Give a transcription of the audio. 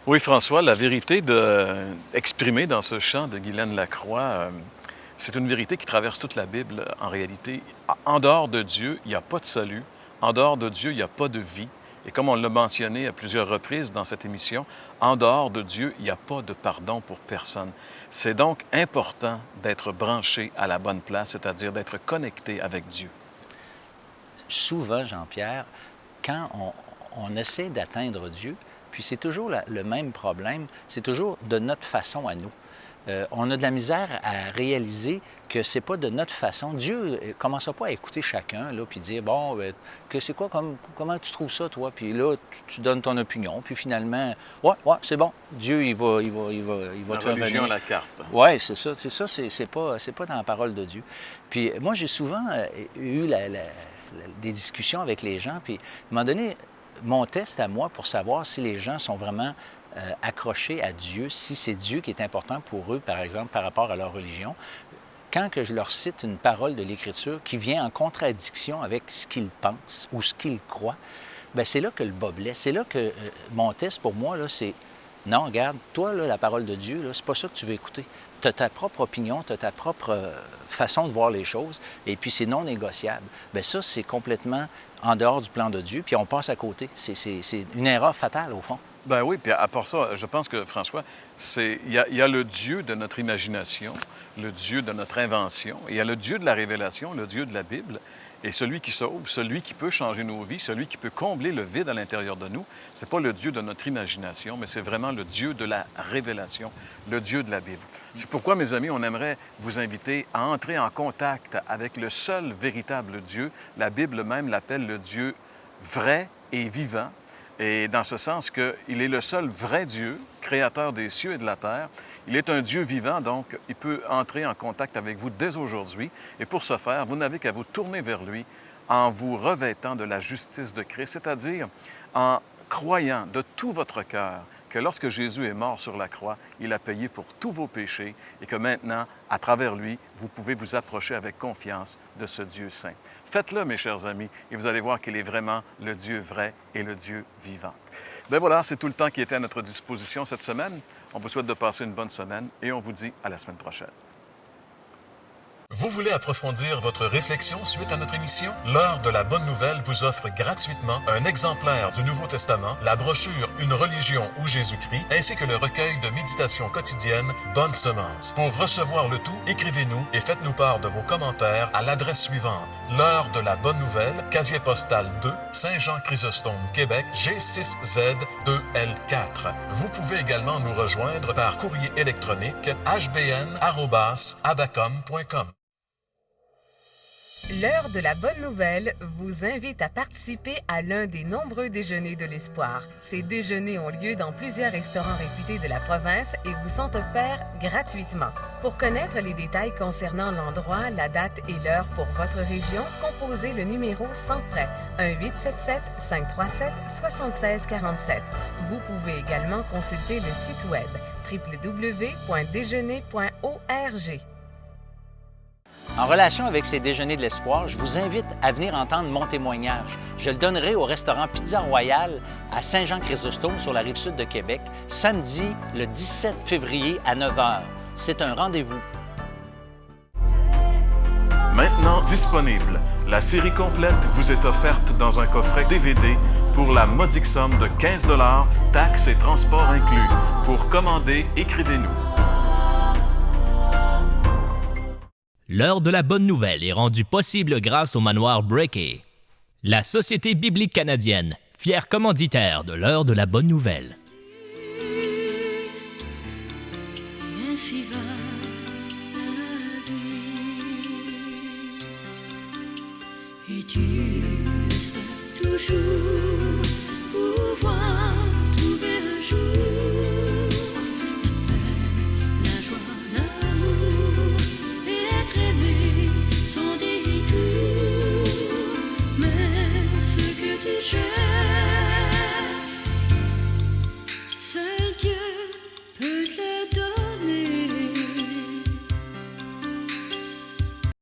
Oui, François, la vérité exprimée dans ce chant de Guylaine Lacroix, c'est une vérité qui traverse toute la Bible en réalité. En dehors de Dieu, il n'y a pas de salut. En dehors de Dieu, il n'y a pas de vie. Et comme on l'a mentionné à plusieurs reprises dans cette émission, en dehors de Dieu, il n'y a pas de pardon pour personne. C'est donc important d'être branché à la bonne place, c'est-à-dire d'être connecté avec Dieu. Souvent, Jean-Pierre, quand on essaie d'atteindre Dieu, puis c'est toujours le même problème, c'est toujours de notre façon à nous. On a de la misère à réaliser que c'est pas de notre façon. Dieu ne commence pas à écouter chacun, là, puis dire, bon, que c'est quoi, comment tu trouves ça, toi? Puis là, tu donnes ton opinion, puis finalement, ouais, c'est bon, Dieu, il va te revenir. La religion à la carte. Oui, c'est ça, c'est pas dans la parole de Dieu. Puis moi, j'ai souvent eu des discussions avec les gens, puis à un moment donné, mon test à moi pour savoir si les gens sont vraiment accrochés à Dieu, si c'est Dieu qui est important pour eux, par exemple, par rapport à leur religion, quand que je leur cite une parole de l'Écriture qui vient en contradiction avec ce qu'ils pensent ou ce qu'ils croient, bien, c'est là que le bas blesse. C'est là que mon test pour moi, là, c'est non, regarde, toi, là, la parole de Dieu, là, c'est pas ça que tu veux écouter. Tu as ta propre opinion, tu as ta propre façon de voir les choses, et puis c'est non négociable. Bien, ça, c'est complètement en dehors du plan de Dieu, puis on passe à côté. C'est une erreur fatale, au fond. Ben oui, puis à part ça, je pense que, François, il y a le Dieu de notre imagination, le Dieu de notre invention, et il y a le Dieu de la révélation, le Dieu de la Bible, et celui qui sauve, celui qui peut changer nos vies, celui qui peut combler le vide à l'intérieur de nous, c'est pas le Dieu de notre imagination, mais c'est vraiment le Dieu de la révélation, le Dieu de la Bible. C'est pourquoi, mes amis, on aimerait vous inviter à entrer en contact avec le seul véritable Dieu. La Bible même l'appelle le Dieu vrai et vivant. Et dans ce sens qu'il est le seul vrai Dieu, créateur des cieux et de la terre. Il est un Dieu vivant, donc il peut entrer en contact avec vous dès aujourd'hui. Et pour ce faire, vous n'avez qu'à vous tourner vers lui en vous revêtant de la justice de Christ, c'est-à-dire en croyant de tout votre cœur que lorsque Jésus est mort sur la croix, il a payé pour tous vos péchés et que maintenant, à travers lui, vous pouvez vous approcher avec confiance de ce Dieu saint. Faites-le, mes chers amis, et vous allez voir qu'il est vraiment le Dieu vrai et le Dieu vivant. Bien voilà, c'est tout le temps qui était à notre disposition cette semaine. On vous souhaite de passer une bonne semaine et on vous dit à la semaine prochaine. Vous voulez approfondir votre réflexion suite à notre émission? L'Heure de la Bonne Nouvelle vous offre gratuitement un exemplaire du Nouveau Testament, la brochure Une religion ou Jésus-Christ, ainsi que le recueil de méditations quotidiennes Bonne Semence. Pour recevoir le tout, écrivez-nous et faites-nous part de vos commentaires à l'adresse suivante. L'Heure de la Bonne Nouvelle, casier postal 2, Saint-Jean-Chrysostome, Québec, G6Z2L4. Vous pouvez également nous rejoindre par courrier électronique hbn@abacom.com. L'heure de la bonne nouvelle vous invite à participer à l'un des nombreux déjeuners de l'espoir. Ces déjeuners ont lieu dans plusieurs restaurants réputés de la province et vous sont offerts gratuitement. Pour connaître les détails concernant l'endroit, la date et l'heure pour votre région, composez le numéro sans frais 1-877-537-7647. Vous pouvez également consulter le site web www.déjeuner.org. En relation avec ces déjeuners de l'espoir, je vous invite à venir entendre mon témoignage. Je le donnerai au restaurant Pizza Royale à Saint-Jean-Chrysostome sur la rive-sud de Québec, samedi le 17 février à 9h. C'est un rendez-vous. Maintenant disponible, la série complète vous est offerte dans un coffret DVD pour la modique somme de 15 $, taxes et transports inclus. Pour commander, écrivez-nous. L'heure de la bonne nouvelle est rendue possible grâce au manoir Breakey. La Société biblique canadienne, fière commanditaire de l'heure de la bonne nouvelle. Ainsi va la vie, et tu seras toujours